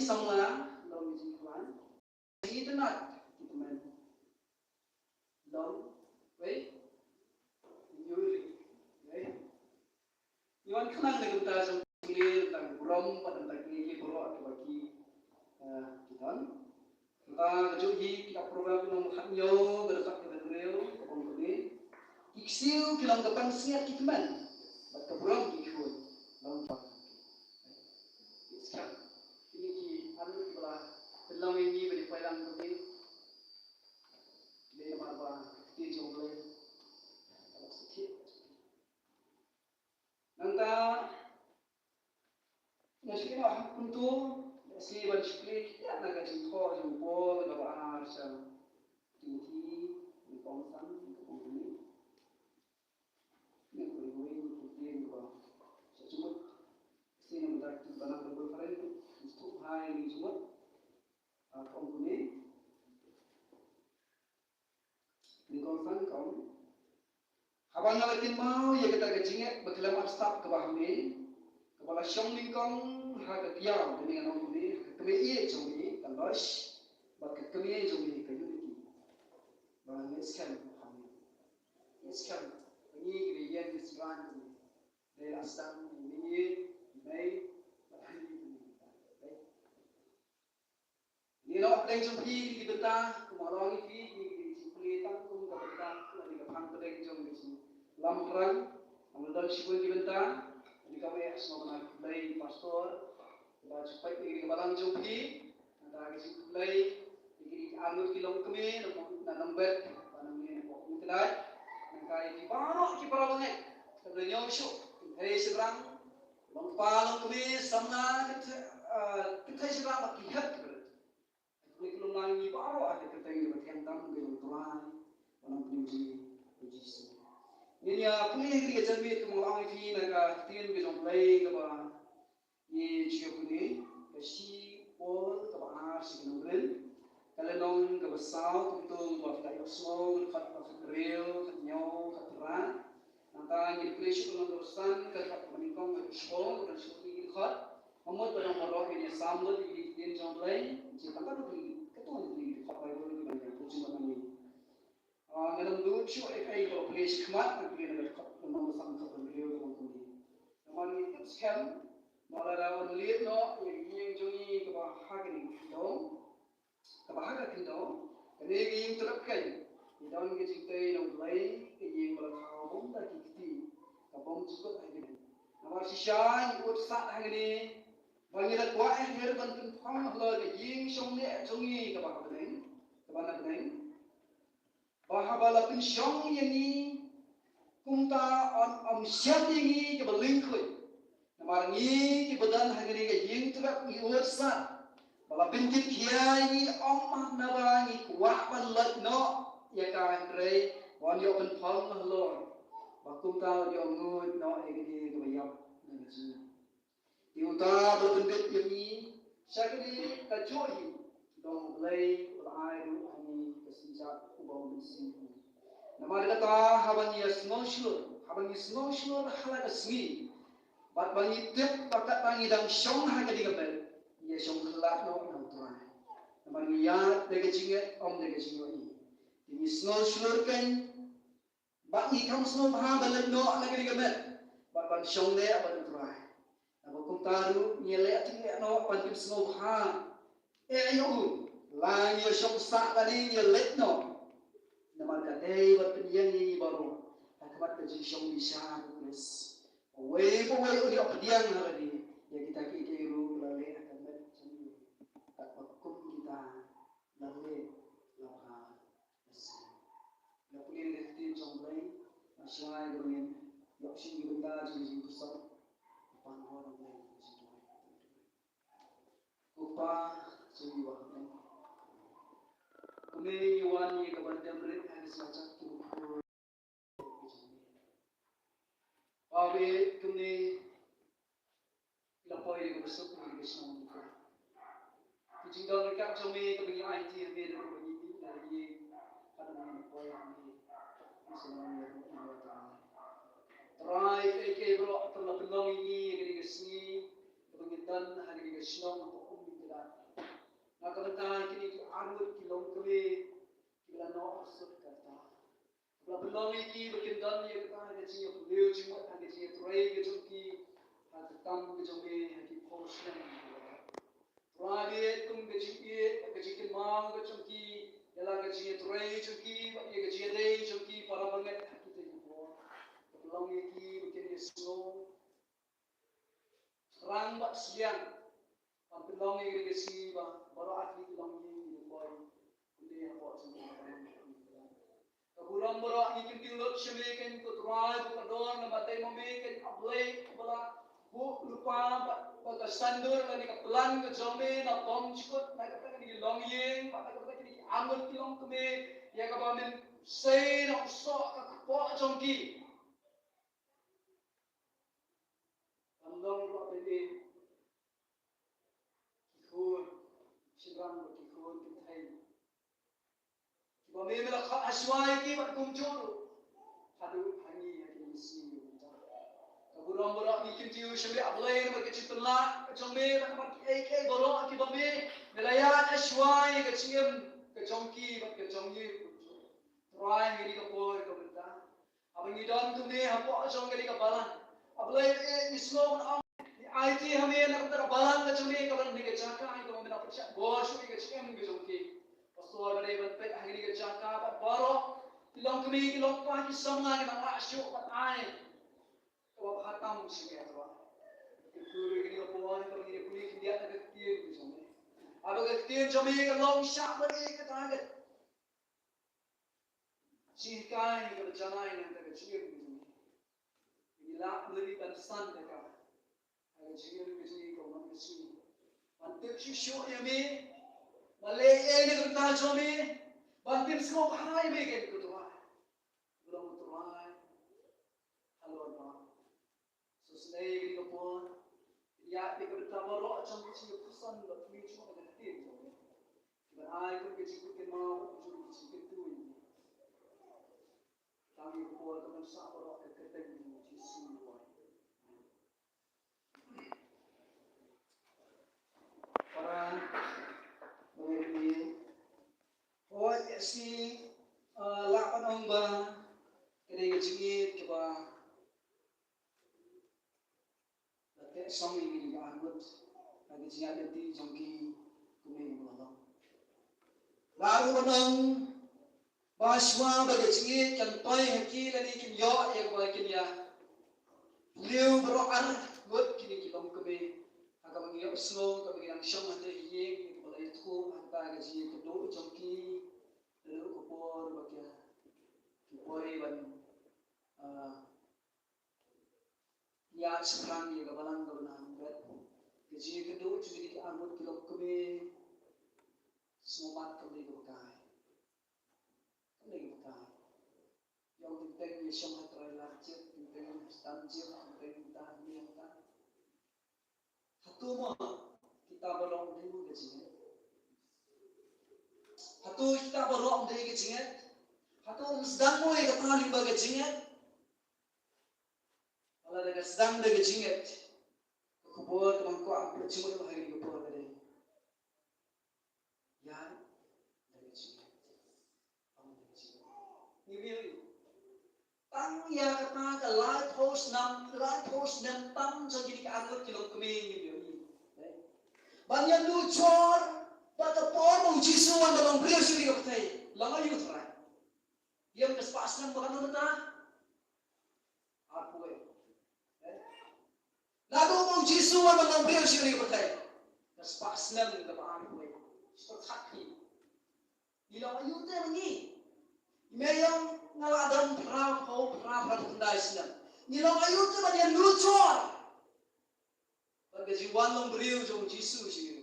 sama long ji kwan ji tenat kita men long wei yuri wei yon kenang dengan kita jom clear tentang rom pada tentang ini bro atau bagi kita kecuali kita program yang menghamyo berdekat dengan beliau kepada ini iksiu kilang depan siap kita men pada program ikut lompat sekarang ini ki anu belah dalam ini berpayang kami dari mana di jomble kalau sedikit nanti nasi kita untuk si banyak ya naga cinta jumpa beberapa arsa tinggi di kawasan ini bergurau putih juga semut sini mendapat tanah berfaren untuk hai ini semut komponen di kawasan kaum abang ngalatin mau ya kita kecingnya berkelam abstrak ke bawah ini kepala syong lingkong harga tiang dengan orang ini kami jom ini kandos bakat kami jom ini community bahkan scan kami scan ini gilian disran dari asam ini Mei ini nak pedang jom di betah kemarang ini di pelitang kum betah di kapang pedang jom di lamprang ambil sipul di betah di kami semua dari pastor dan supaya ini kebalang jumpi ada kisi kulai ini anu kilom kami nombor panamnya pokok kedai nangkai di baru ki peralongan sebenarnya usuk dari seberang lompat kami sama kita seberang lihat ini kilom lagi baru ada kita yang berkaitan dengan Tuhan panam puji ini ya punya kita jadi kemulang ini naga tian kita mulai kepada ini siapa ni kasi pol kepada si kemudian kalau non kebesar untuk buat kayu semua kat real kat nyau kat terang nanti jadi kreasi non dosan kat menikam kat sekolah dan seperti itu kat amat banyak orang ini sambil di tian jam lain jika tak ada ketua di kat bayu ini banyak kucing banyak ini dalam dua show kalau kreasi kemat nanti ada kat non dosan kat real kemudian namun itu sekarang malah lawan lihat no yang jongi kebahagiaan dong kebahagiaan dong ini yang terapkan di dalam kita yang mulai yang berkawal dari kita kabung juga hari ini nomor sisa ikut saat hari ini banyak kuah yang bantu pang Allah yang jongi kebahagiaan bahagia pun jongi ini kumta on siap ini kebalingkui Namarngi ibadan hangini ke ying turak iursa bala bintit kiai omah nabangi kuah balat no ya kan rei wan yo ben phang lor bakum ta yo ngud no egini ke bayap nanji diuta bala bintit yemi sakni ka johi dong lei ulai ru hani kesinjak ubau misi namar kata habani snowshur hala kasmi bat bangi tip pakat bangi dang syong ha jadi gabel ye syong kelat no nang tuan namar ya de jinge om de jinge ini snor snor kan bangi kam snor ha balen no la jadi gabel bat ban syong de apa tuan apa kum taru nyele atinge no ban kim snor ha ayo la ye syong sa tadi ye let no namar kate bat penyen ni baru akabat ke syong bisa kulis Wei udah pediang hari ya kita kikiru lalai akan bercanda tak hukum kita lalai lapar nasi nak punya rezeki jomblay masyai dengan yakshin benda jadi besar pan orang lain jadi upah jadi waktu kami yuan ni kepada mereka ada semacam tubuh Awe kami lapoi ke besok ke Islam itu. Jika mereka kami kami IT kami dari ini dari ada lapoi kami Islam yang berada. Try ke bro terlalu long ini kami kesini kami dan hari ke Islam untuk umum kita. amut kilong kami kila no asut kata la belong iki bikin dan ya kata ada sih beliau cuma ada sih tray ke jongki ada tam ke jongki di posnya Rani tum ke jikin mang ke jongki yala ke sih tray jongki ya ke sih dei jongki para banget kita ibu belong iki bikin snow rang bak siang belong iki ke sih baru atli belong iki boy undi yang buat semua Kaburam bora ikin tilot shemeken kutrai bukador na batay mameken ablay bala bu lupa baka sandur na nika pelan ke jome na tom chikot na kata ni longyeng baka kata ni amul kilong kume ya ka bamen say na so ka po jongki andong ro bebe kihun shibram kihun kithay Bami melak aswai ki mat kumjur. Hadu hangi hadi misi. Kaburang borak ni kintiu shembe ablay mat kecitla, kecombe mat ek borak ki bami melayat aswai keciem kecongki mat kecongyi. Try ngiri kapor kabenta. Abang idon kumne hapo jong ngiri kabalan. Ablay ni slow am ni IT hame nak tera balan kecombe kabalan ni kecaka ai kami nak percaya bos ni keciem kecongki. Pastor pada berpet hari ini kerjakan apa baru kilong kami kilong pagi semua ni mana asyuk kat air kau hatam sikit tu guru ini kawan kami ini kulit dia tak ketir tu semua ada ketir jami kilong syak beri ketaget sihkai kerjaan ini tak kecil tu semua bila beri tansan dekat ada kecil kecil kau nak kecil mantik syuk yang ni Malay ni kerja jami, bantim semua bahaya begini kutuai, belum kutuai, halon bang, sesuai ini kapur, ya di kerja baru jam kecil pesan buat ni cuma ada tim jami, berhai kerja kecil mau, juru kecil tu, kami kapur teman sahabat kerja ini jisu buat, para Oh, si lapan orang ba kena kecingit coba letak song ini di anut lagi siap nanti jangki kuning malam. Lalu menang bahaswa bagi kecingit contoh haki lagi kinyo yang boleh kinya liu berokan gut kini kita mungkin akan mengiap slow akan mengiap song ada yang boleh itu antara kecingit kedua jangki lalu kupur bagian kupuri ban ya sekarang dia kabalan kabalan bet gaji kedua juga di anggota kilok kami semumat kami berkai yang penting yang terai lacet penting stanjir penting tahmi yang tak satu mah kita berong dulu gajinya Hatu kita berok dari kecingit, hatu sedang mulai ke paling bagai kecingit. Kalau ada sedang dari kecingit, kubur temanku ambil cuma hari kubur tadi. Ya, dari kecingit, dari kecingit. Ini tang ya kata ke lighthouse dan tang jadi ke anggota kilom kami ini. Banyak lucor. Pada orang Yesus yang dalam beliau sendiri berkata, lama juga terai. Dia mengespas bukan benar. Apa itu? Lalu orang Yesus yang dalam beliau sendiri berkata, mengespas bukan apa itu? Seperti di lama juga terai. Mereka ngalah dalam perahu kendai senang. Di lama juga banyak lucor. Pada jiwa dalam beliau jauh Yesus sendiri.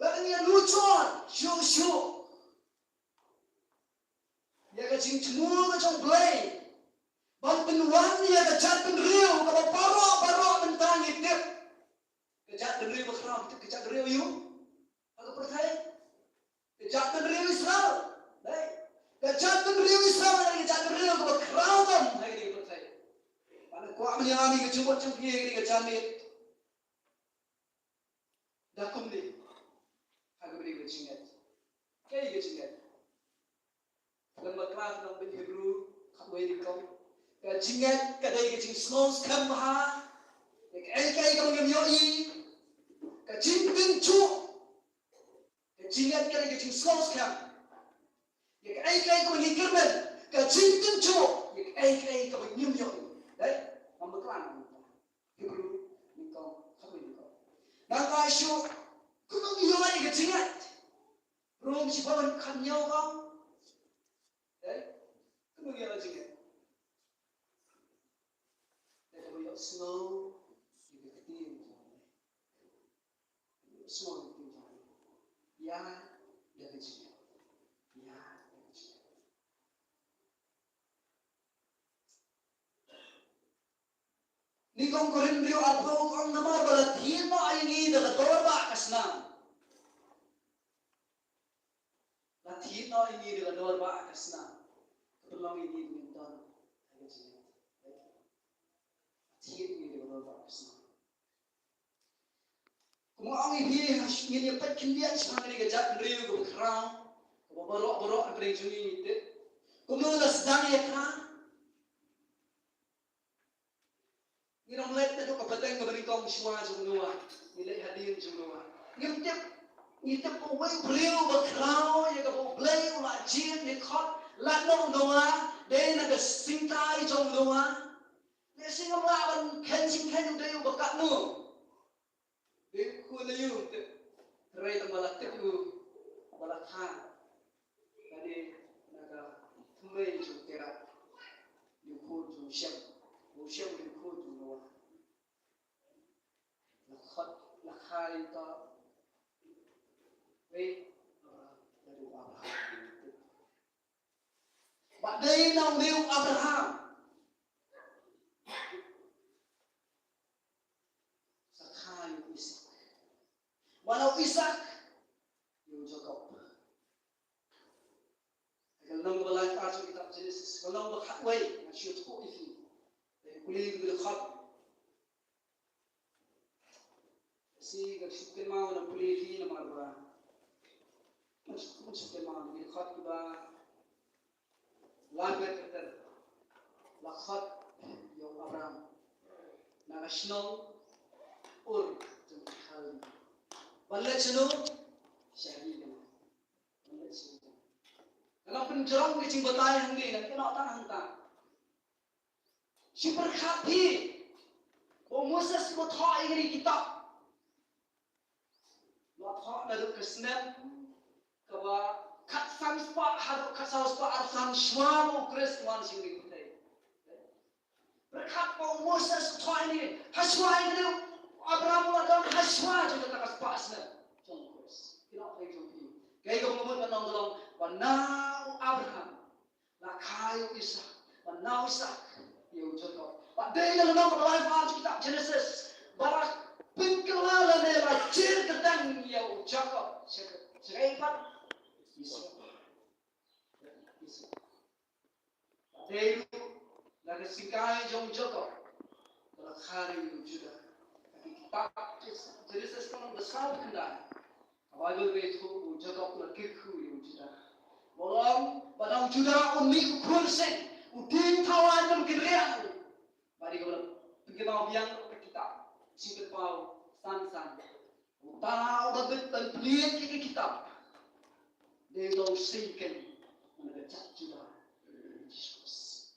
Bahkan dia lucor, syuk. Dia kecing cenul kecong belai. Bang penuan dia kejat penriu, kalau parok bentang itu. Kejat penriu berkeram, kejat penriu you. Aku percaya. Kejat penriu Israel. Kejat penriu Israel dan kejat penriu berkeram. Hai dia percaya. Pada kuat menyami kecumut cempiye kejat ni. Dakum dia. Aku beri ke jingat. Kai ke jingat. Lama kelas dalam bahasa Hebrew, kawai di kau. Ke jingat kadai ke jing snows kemah. Kai kau yang yoi. Ke jing pincu. Ke jingat kadai ke jing snows kem. Kai kau yang kirmen. Ke jing pincu. Kai kau yang yoi. Đấy, lama kelas Hebrew di kau kawai di kau. Nang asyuk. Kau yang yoi ke jingat. Rom si paman kanyau kau. Kemudian lagi kan, ada banyak snow di keting, snow di keting, ya dari sini, ya dari sini. Ni kong korin beliau apa kong nama balatin mo ini dalam dorba kasnam, latin mo ini dalam dorba kasnam. Belum ini dengan ada sini. Tiada ini dengan orang Islam. Kamu awal ini dapat kendian semangat ini kerja beriu ke berkerang, kamu berok berinjuni itu. Kamu dah sedang ya kan? Ini orang lain tu kau petang kau beri kau semua jumlah, nilai hadir jumlah. Ini tu kau beriu berkerang, ya kau beriu lajin di kot. Lalu doa, dia nak singkai jom doa. Dia singap lawan kencing dia bakat mu. Dia kuliah tu, terai tembalat tu, balat han. Jadi naga tumai jom terat, diukur jom siam diukur jom doa. Lakhai ta, dari Abraham. Badai nang liu Abraham. Sakai Ishak. Walau Ishak, yang Jacob. Kalau nang berlaku aja kitab Genesis, kalau nang berhakwe, masih cukup itu. Dan kulit berkhab. Si kalau mau nang kulit ini nama Abraham. Masih mau berkhab juga. Lagat keter, lakhat yang Abraham, nagasno jengkal, balik seno syahid, balik seno. Kalau pencerong kecing betai hangge, nanti nak tahan hangta. Si berkati, Moses berthai dari kitab, berthai dari kesnep, kawa. Kat samspa harus kasawspa arsan semua Kristus sini kita. Berkat Moses tuan ini haswa ini Abraham ada haswa juga tak kaspasnya. Jongkos. Tidak ada jongki. Kaya kau ngomong menang dalam wanau Abraham, lakayu Ishak, wanau Ishak, yang Jacob. Pada dalam nama life kitab Genesis, barak pengkelalan yang rajin ketang yang Jacob. Sekarang Delu laga singkai jom Jacob dalam hari Juda. Kitab Genesis kan besar kendali. Awal itu Jacob lagi ku Juda. Bolong pada Juda unik kursen, udin tawan dan kirian. Bari kalau pengenal biang kitab singkat pau san. Tahu bagai dan pelik kitab. They don't sink in the Judah. Jesus.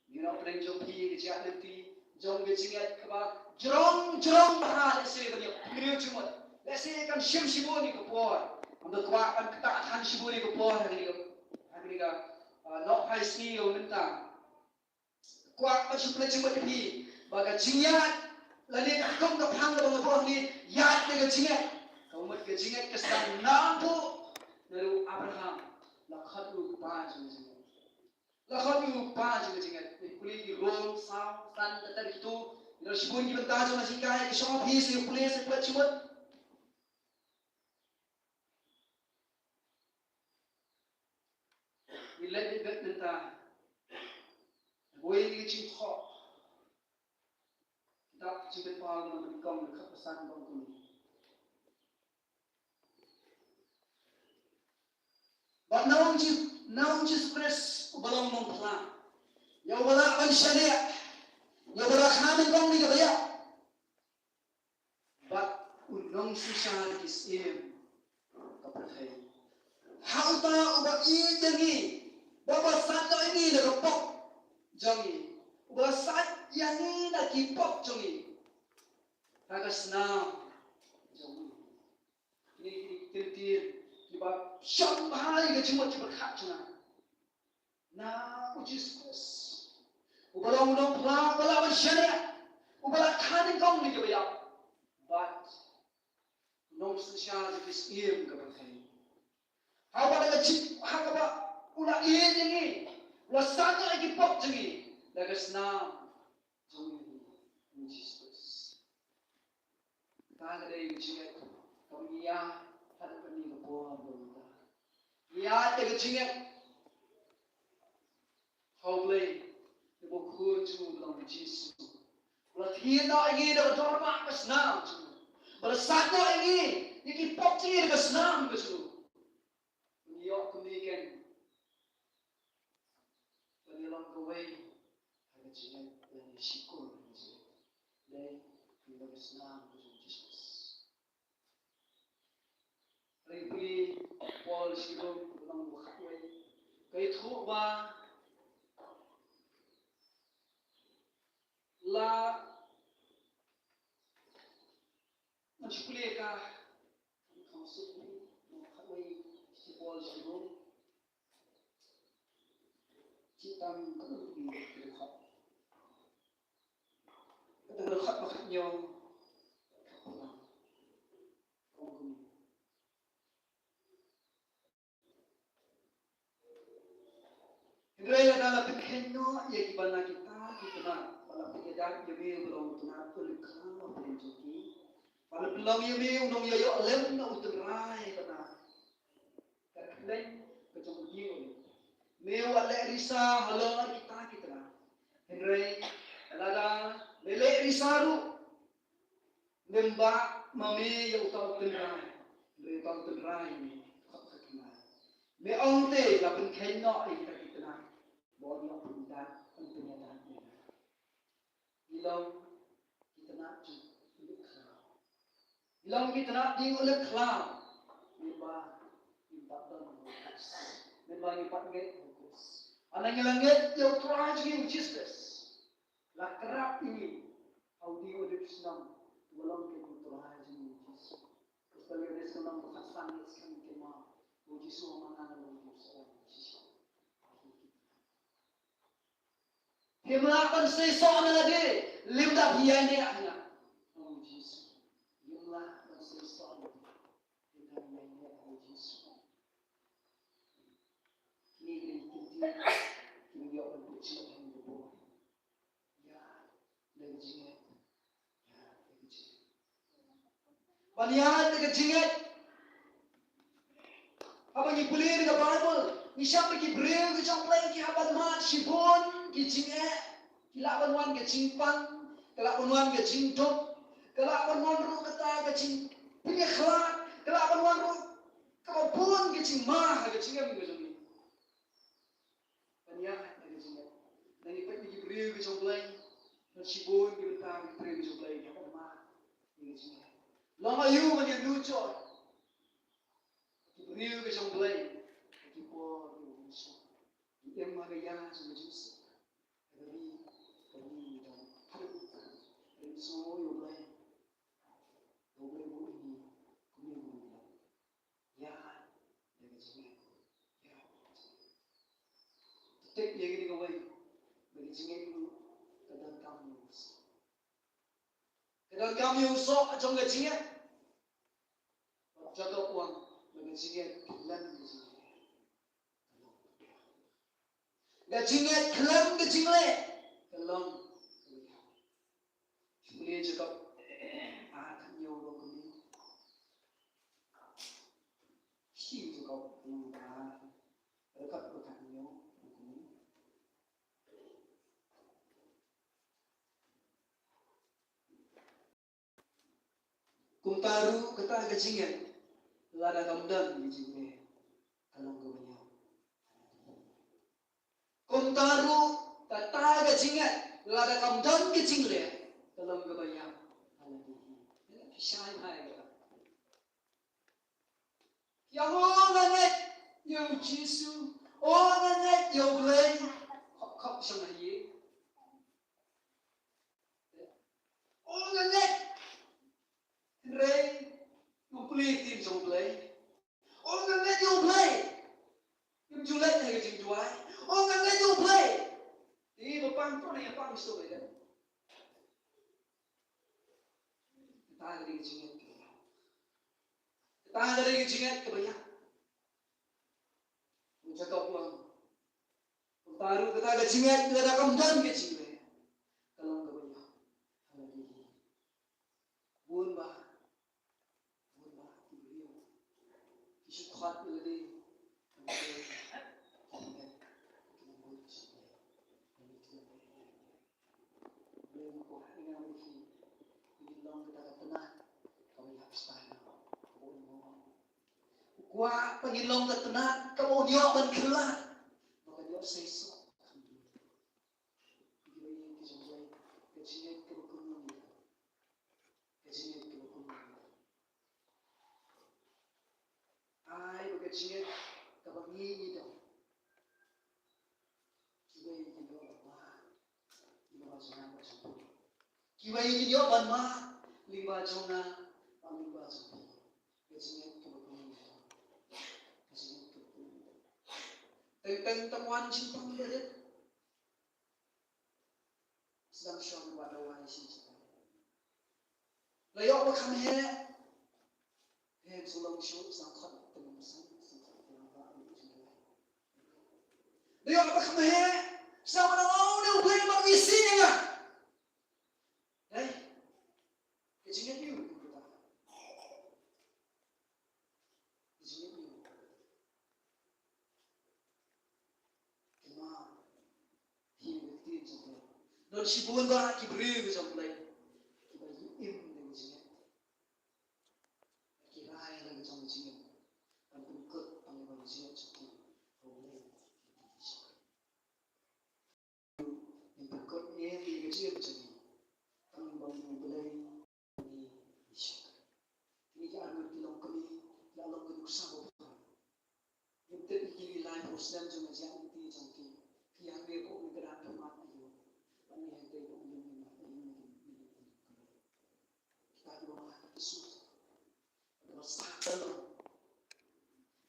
You know, bring your pee, the jatati, John getting at Kaba, John Bahal, let's say, when you're Jumot. Let's say, you can shim shiboni go poor. On the Kwak and Katak Han Shiboni go poor, not high steel, Minta. Kwak, but you play Jumot pee, but a Jingat, Lanik, come the Panga on the body, Yat, the Jingat. Come with the Jingat, Kastan, Nampo. Lalu Abraham, lakhatu panj macam, lakhatu panj macam. Kulit di Rom, Sam, San, tetap itu. Lalu sebelum kita tahu macam kaya, semua pihak yang kulit sepelat cuma. Bila kita mentah, boleh dicip hok. Kita cipet paham dengan kaum dekat pesan kaum ini. But now Jesus Christ ubalang mong pala. Ya wala ban syariah. Ya wala khamin kong ni kabaya. But unong susah kisim kapatay. Hauta ubak jangi. Baba santo ini na pop jangi. Ubak sat yani na kipop jangi. Tagas na jangi. Ini tir kiba syam bahai ke cuma berkat cuma. Na Jesus. Ubalang unong pala balawan syariah. Ubalak khanin kong ni kabaya. But nong susah kisim kapatay. Hawa na chip hakaba ula iye jengi ula sanyo ay kipok jengi lagas na jengi ni Jesus kaga day jinget kami ya hada pani ko po bonta ya de jinget hawle de bo khu chu long Jesus ula thien na ay de dorma kas na chu ula sanyo ay ni kipok jengi kas na chu Yo kumiken when along the way ada jingat dan syukur dan kita bersenang untuk Jesus. Hari ini Paul syukur dalam waktu kait khutbah la mensyukuri kah maksud ini waktu Paul syukur Citang kedua berkhot. Kata berkhot maksudnya Hendrai adalah pekenyo ya gimana kita nak pada pekerjaan yang belum tunat pelukah pelenjoki. Pada belum yang unong yo lem na uterai pada. Kerana kecuali Meu ale risa halong kita na. Henry alada lele risaru memba mami ya utau tenrai. Le utau tenrai ni khakna. Me onte la pen khenno kita na. Bodi yang pindah penyataan ni. Ilong kita nak uluk klau. Ilong kita nak di uluk klau. Memba impak dan fokus. Memba impak get Anang langit yang Tuhan juga Jesus. La kerap ini audi odip senang walau ke Tuhan juga Jesus. Kalau ada senang berkesan sekarang kema uji semua mana uji semua Jesus. Himlakan sesuatu lagi limda biaya hanya uji Jesus. Himlakan sesuatu limda biaya uji Jesus. Ini Ini orang kecil yang berbuat. Ya, lagi jingat. Ya, lagi jingat. Banyak lagi jingat. Apa yang boleh dengan Bible? Misal pergi beriu ke campai ke haban mat sibon ke jingat, ke lawan wan ke cimpang, ke lawan wan ke cintok, ke lawan wan ru kata ke cing punya kelak, ke lawan wan ru kebun ke cing mah ke jingat begitu. Banyak lagi jingat. Dan ipat pergi beriu ke campai, sibon ke betang beriu ke campai ke haban mat, lagi jingat. Lama you macam lucu. Beriu ke campai. People who yang magaya sa Jesus. Kami dan dan semua yang lain. Boleh ini kami ya dengan jingat. Ya. Tetap yang ini kau bagi jingat itu kadang kami usah. Kadang kami usah macam jingat. Jaga uang bagi jingat dan Gajingat kelam gajingle kelam boleh cakap akan nyawa kami si cakap nyawa dekat dekat nyawa kami kumtaru kata gajingat lada kamdan gajingle kelam kami Kung taru tata ga jingat lada kam dan ke jingle dalam kebayang ini pisai hai ga yang orang yang Yesus orang yang boleh kok sama ye orang rei yang boleh tim yang boleh orang yang boleh yang julai hay yang juai orang yang boleh di depan tu yang pang isto beda kita dari jingat kita dari jingat kebayang cakap puang taruh kita ada jingat kita ada kamdan ke jingat kalau kebayang lagi buan bah beliau isu kuat lagi Qua pangilong na tanan, kamo niyo man kailan. Mga niyo sa iso. Hindi ba yung kisumay? Kajinit ka makunong nito. Kajinit ka makunong nito. Ay, magkajinit ka mangingi daw. Kiba yung niyo ma. Lima jong na sa puno. Kiba yung niyo man ma. Lima jong na ang lima jong na. Kajinit ka makunong nito. Tentang temuan simpang berit sedang syong wadawan simpang layok bakam he sulong syuk sang khot temusan layok bakam he sang manau ne ubai mangisi nga dai kejingan yu dan si buan ba kibri ke sampai kibai im dengan jingat kirai dengan sama jingat dan ikut panggil jingat seperti boleh yang ikut ni dia jingat jadi kami bangun boleh ini isyak ini jangan bilang kami dalam kedusan betul yang terpilih lain Muslim cuma jangan itu jangki yang dia pun bergerak dalam ini yang kita ini kita doa Yesus adalah satu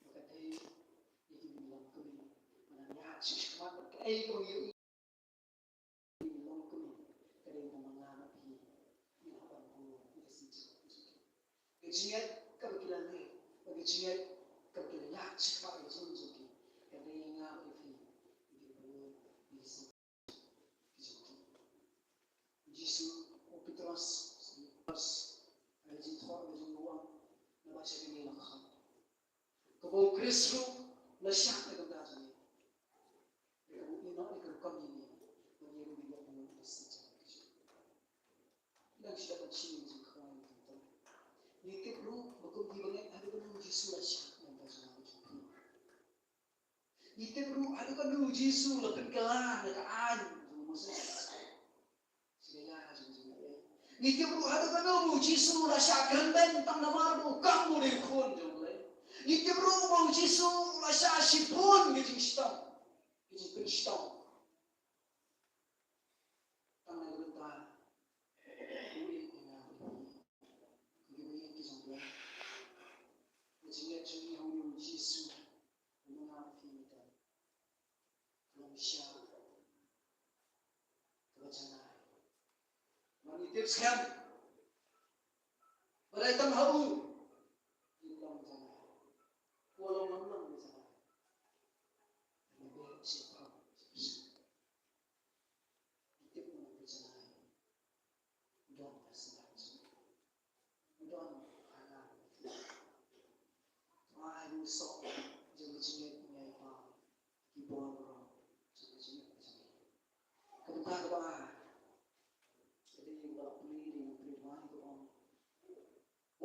maka dia itu bilang kami menanya Yesus kemana kayak itu bilang kami kerana mengalami ini apa pun itu sih kejiat kebetulan ni bagi kejiat kebetulan ya cepat itu jadi kerana yang ngapi itu perlu bisa Yesus Petros ada jithor ada jumluang na baca ini langsung kau Kristus lesyak dengan dasarnya kau ino ikan ini menyeru dia dengan dasar dan sudah bercium juga itu nitik lu bekum di banyak ada kan Yesus lesyak yang dasarnya nitik lu ada kan Yesus lepas kelar dekat an masa Niti bro ada kan bu Yesus la syakran ben tang namar bu kamu de khon jole. Niti bro bu Yesus la syashipun gitu stam. Gitu kristam. Tang na bentar. Ui ina. Gitu sampai. Jadi jadi hu Yesus mengenal kita. Belum siap. Kebacanan Manitip sekali. Beraitam haru. Hilang sana. Walau menang di sana. Lebih siapa? Itip menang di sana. Don tersenang. Don anak. Wah rusok. Jangan cengit punya apa. Kibon orang. Jangan cengit di sana. Kebetulan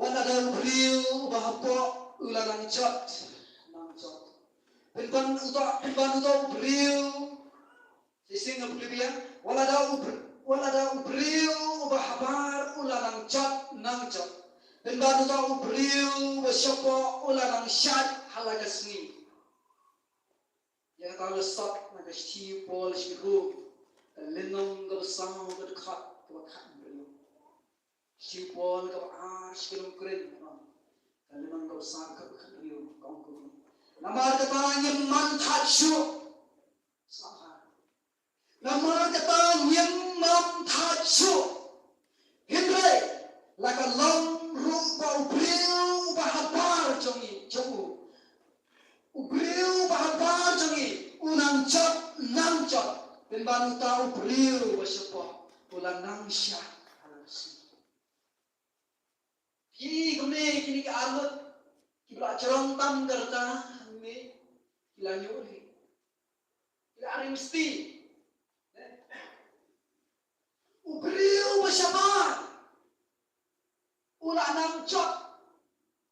Wana dalam beliau bahawa ulangan cat, nang cat. Penban utah beliau Ising ngablibia wala da ubriu bahabar ulanang chat nang chat. Dan baru da ubriu basyapo ulanang syad halagasni. Ya kalau sat nagasthi pol shiru. Lenong gabsang gadkhat gadkhat beriu. Shipol gab arsh kilom kren. Lenong gabsang gadkhat beriu kongku. Namar katanya manthat syu. Namar kata yang manthat syu. Hindre laka long rupa ubriu bahabar jongi jomu. Ubriu bahabar jongi unang chat nang chat. Dan baru tahu beliau bersepak bulan nangsya alasi. Kini ke arut kita cerong tam kerta kami kita nyuri kita ada mesti. Beliau bersepak ulah namcot.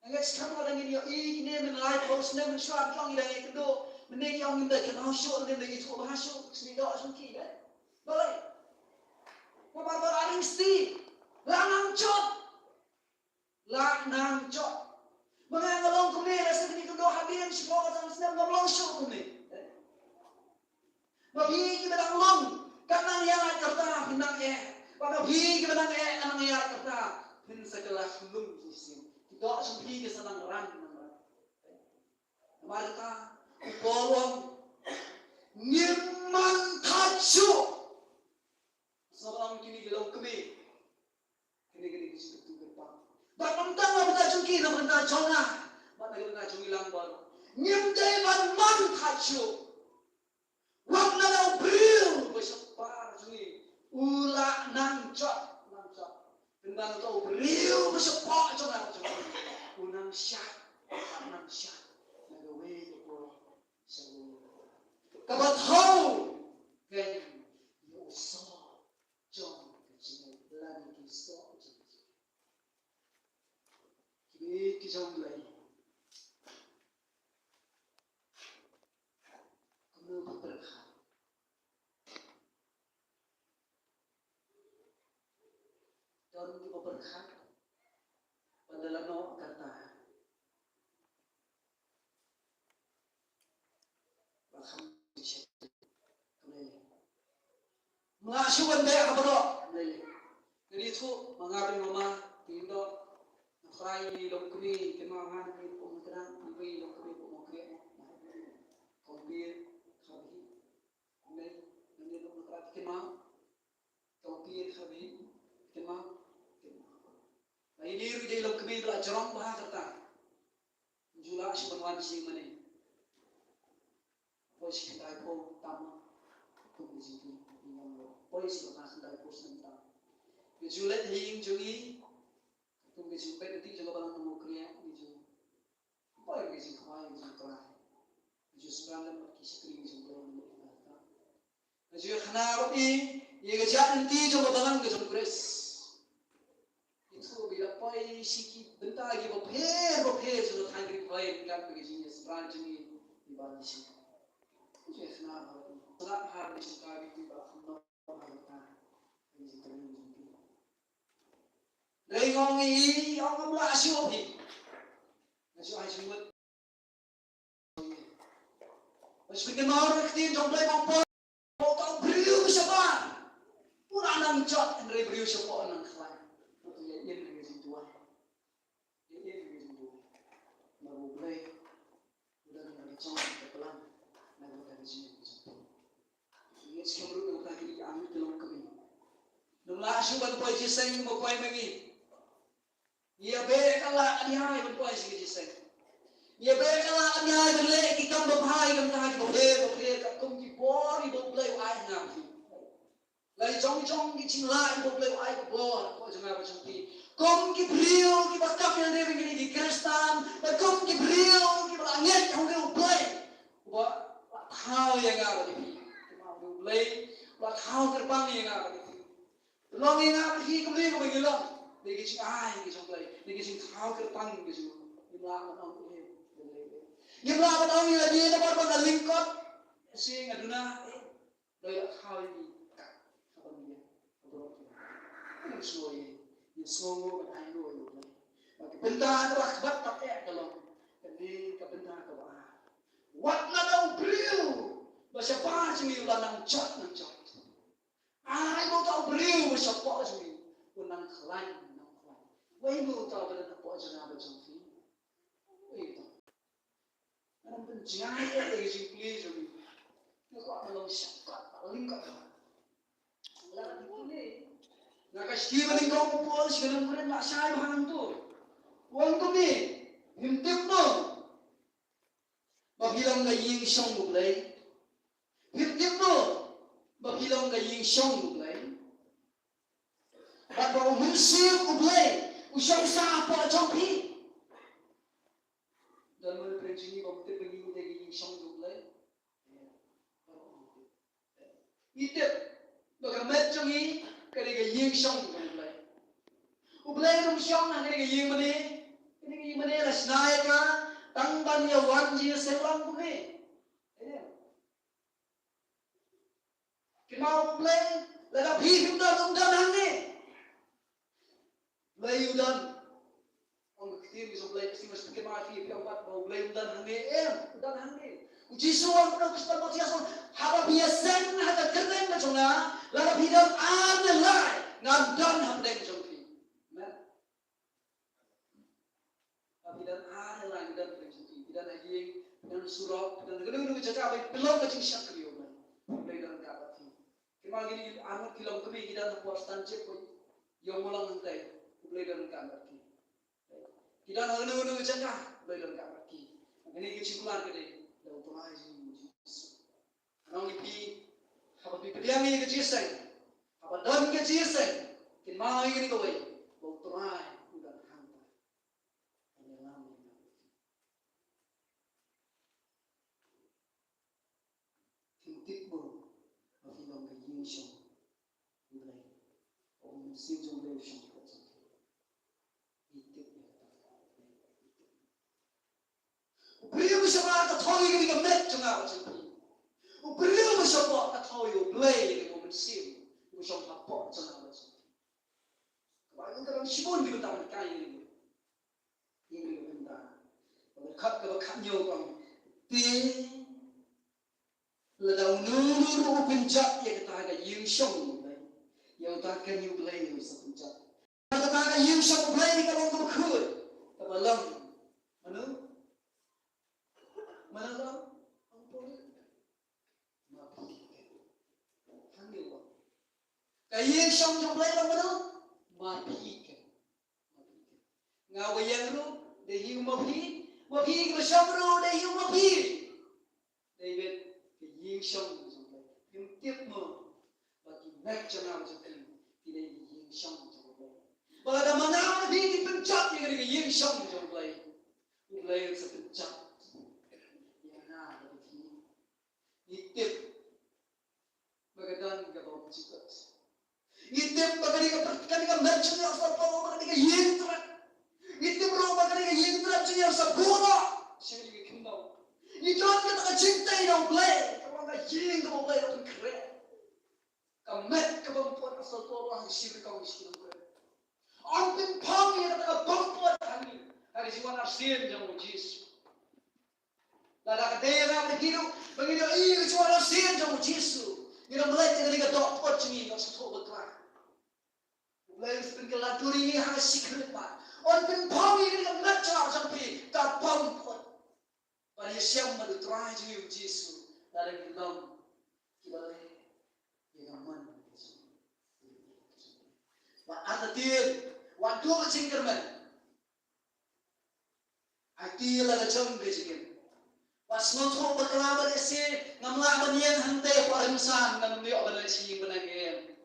Nggak sekarang orang ini ini menilai terus nih mensuap yang ini kedua. Menek yang minta kenal syur dan lagi tu bahasa sedikit sungki kan, boleh. Bapak aring sti, lanang cot. Mengangalong kami rasa ini kedua hadirin semua orang sedang ngomong syur kami. Babi kita dah long, kanang yang kerta bintang babi kita dah kanang yang kerta bin segala belum sisi. Tidak sungki kita sedang ran. Mereka Bolong nyeman tacu. Seorang kini gelau kami. Kini disebut tu berpang. Berpentang apa tak cungki, nak benda jonah. Mana kita nak cungki lambar. Nyemdai man tacu. Wakna lau bril bersepar cungki. Ulak nancot. Benda lau bril bersepar jonah. Unang syat. Kabat hau kan you saw John kecil lagi kisah kini kisah lagi kamu berkah dan kita berkah pada lano kata bahkan mengasuhan dia apa doh? Jadi itu mengalir mama tindo nakrai lokri kemangan ni pemakaran ibu lokri pemakaran kompir khabi ni nakrai kemang kompir khabi kemang. Nah ini dia lokri belah cerong bah kata jula sebenarnya sih mana? Bos kita pun tamu tunggu sini. Polisi lepas dari pos tentang. Julet hing jungi, tunggu jumpa nanti juga balang nemu kriyaiju. Apa yang kita kawaiiju kerah,iju sekarang kisah kering juga nemu kriya.Iju kenapa ini? Ia kerja nanti juga balang kejem kres. Itu bila polisi bentar lagi berper juga tangkap kawai kan begitu sekarang jungi di bawah sini. Itu kenapa? Saat hari sekali di bawah. Dari ngomong ini, orang mula asyuk ni. Asyuk buat. Asyuk kenal rektin jomblay mampu. Mau tahu beriu siapa? Pura nang jat dari beriu siapa nang kelai. Itu yang dari situ. Baru boleh. Udah dari cong pelan. Lalu dari sini. Ini sekarang kita lagi ambil dalam kami. Nunglah asyuk buat jiseng mau kau mengi. Ia berkalah anihai berpuai sikit jiseng. Ia berkalah anihai berlek ikam berhai kam tahan berlek kum di bori berlek ai nafi. Lagi jong di cingla berlek ai bor kau jangan macam ni. Kum ki beliau ki bakap yang dia begini di Kristan, dan kum ki beliau ki langit yang dia berlek. Buat tahu yang apa ni? Mau berlek, buat tahu terbang yang apa ni? Belum yang apa ni kembali kau bergelang. Dia kisah ai kisah play, dia kisah tahu kertang kisah, jumlah orang ini, jumlah orang ini lagi ada berapa lingkot, sih ngaduna, đây là khai đi cả phần gì rồi nó xuôi như xuôi mà ai rồi mà cái bên ta nó bắt tập ép cái lòng cái đi cái bên ta cái bà what nó đâu brio mà sẽ ba chỉ mình là nằm chót ai mau tahu brio mà sẽ bỏ chỉ mình còn nằm khai vậy mau tahu cái nằm bỏ cho nào bên trong phí vậy đó nó bên trái cái gì kia rồi nó gọi là lòng sạch cọt linh cọt là ini nah kasih balik kau pupul segala macam nak saya bahan tu uang tu ni himtip tu bagilang gaying song buklay himtip tu bagilang gaying song buklay at bawa munsir buklay usang sa apa jompi dan mana pencuri bangkit begini gaying song buklay itu bagaimana cungi cái giếng sông của mình lấy, ublay trong sông là cái giếng mà đi là snai cả, tăng ban nhiều quan gì sẽ làm cũng đi, cái màu ublay là đập hi phim đơn ông đơn hàng đi, ublay yêu đơn, ông cái tiếng ublay cái tiếng cái màu phi phim bắt vào ublay đơn hàng đi, đơn hàng đi. Jisu ang nagkustan mo siya son hababiyasen na hagagkaren na siya nga lalabhidan anilay ngandan hamdeng siya fi amen hababidan anilay ngandan hamdeng siya fi bidan haging bidan surau bidan ganu jaga abay pilong na siya siya kriyo man bidan kabat fi kima gini anot kilong kami bidan puastan cek ko yung mulang hantay bidan kabat fi bidan ganu jaga bidan kabat fi ini kesimpulan kedai Anong ipi, kapag pipilihan niya ka Jesus, kapag dami ka Jesus, kinmahal ka ni kaway, huwag turay, ugang hangpa. Ang yalang niya. Hintip mo, mafilang ka yung siyang ulay, o minsin yung ulay siyang katsang. Hintip niya ka. Beriyo mo siya mga katoy ka ni kamet yung ako siya. O beriyo mo siya po at how you play o mensim mo siya po sa naman sa kapag ka lang sibon di ko taman kaya hindi ko benda pagkat ka nyo kang ti ladaw nuru o pinjat ya kataga yung siyong yung taga nyo play sa pinjat kataga yung siyong play ka lang kumakul kabalang ano lang ang puli kaya siyang yung play lang ano? Mapika. Nga wayang ro, dahil mapika ka siyang ro, dahil mapika. David, kaya siyang yung play. Yung tip mo, pati medyo na sa play, kaya siyang yung play. Baka naman na hindi penchat yung kaya siyang yung play. Yung play sa penchat. Yan na, itip. Magandang gabaw mo si Christ. Itip bagay ka merchant niya sa pao bagay ka yintrat. Itip ro bagay ka yintrat niya sa buno. Siya ni kindaw. Iton ka ta chintay ng play. Kapag ka ying ka play ng kre. Kamet ka bang po sa toro ang siya ka ng kre. Ang pimpang niya ka bang po ang hari siwan arsin jang Jesus. Lada ka dera ka kino bagay ka siwan arsin jang Jesus. Nira mulai dengan dok pot ni nak sesuatu berkelah. Mulai seperti laturi ni hanya secret pak. On pun pami dengan macam sampai kapam pot. Pada siang madu try je Jesus. Dari bilang kita dengan mana. Wa ada dia, wa dua cingkerman. Atil ada jam bezigin. Pas nonton berkelaban isi ngamla banian hantai parimsan ngam dia obat isi benagem.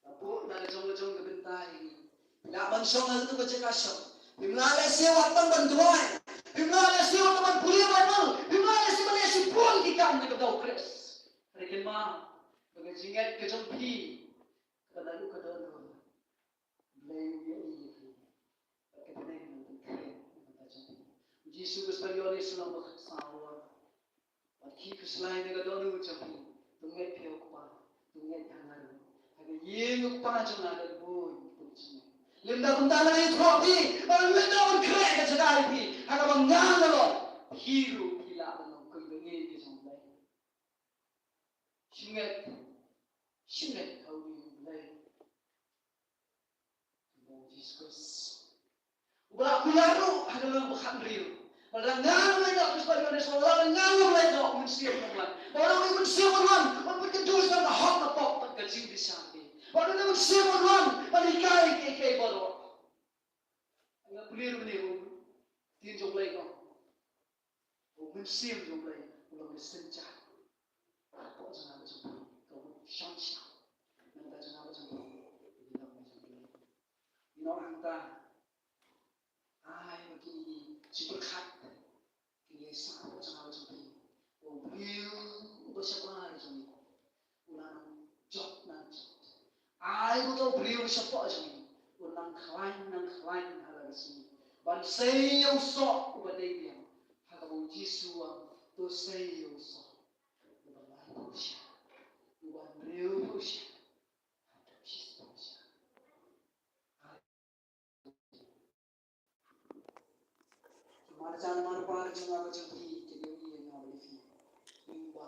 Apu nak jong-jong kebentai. Nak bansong itu kecekasong. Bimlale isi watang bantuan. Bimlale isi watang pulia banul. Bimlale isi balik isi puang dikam ni kedau kres. Rekin ma bagai jingat kejempi. Kadalu kadalu. Blame dia ini. Kebenai nanti keren. Jesus Kristus yang sulam bersawa. Bagi kesalahan negara dulu jauh. tunggu piok tunggu tangan, tapi yang apa jangan ada boy tujuh. Limda bentar lagi tropi, baru limda on kerja sekali pi, ada mengang lo, hero gila dengan kegengnya di sana. Shinget kau mulai, Moses. Ubah kularu ada lo bukan real. Malah ngang lagi aku sebagai manusia, malah ngang lagi aku manusia orang. Orang manusia orang, orang berkedul sama hot na pop terkecil di sana. Orang manusia orang, balikai ke baru. Enggak belir, tin jomlai kau. Manusia jomlai, orang bersenjata. Apa jangan berjumpa, kau syamsya. Nanti jangan berjumpa, ini nak berjumpa. Ini orang ta. Bagi superkat, kini sama jangan berjumpa. Beliau bersiapa macam ni, ulang job nanti. Betul beliau siapa macam ni, ulang klaim hal ini. Bansai yang sok ubadai dia, hakamu Yesus tu sai yang sok, ubadai pusya, ubadai beliau pusya, Yesus pusya. Macam mana par jangan macam ni, jadi ini yang boleh fi, imba,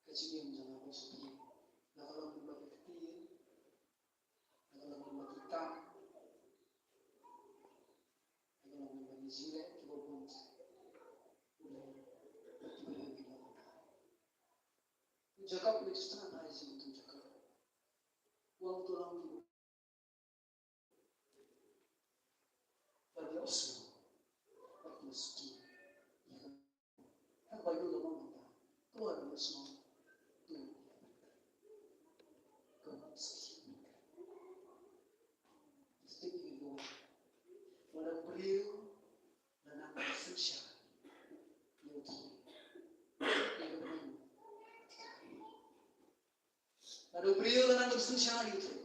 kecil jangan macam ni. Kalau buat kecil, kalau buat kita, kalau buat zile, kita pun jaga pelistan hari ini jaga. Uang tulang itu berdosa, berdosa. Apa itu dalam kita? Tuhan berdosa. Walau beliau dan akan susah, walau beliau dan akan susah itu.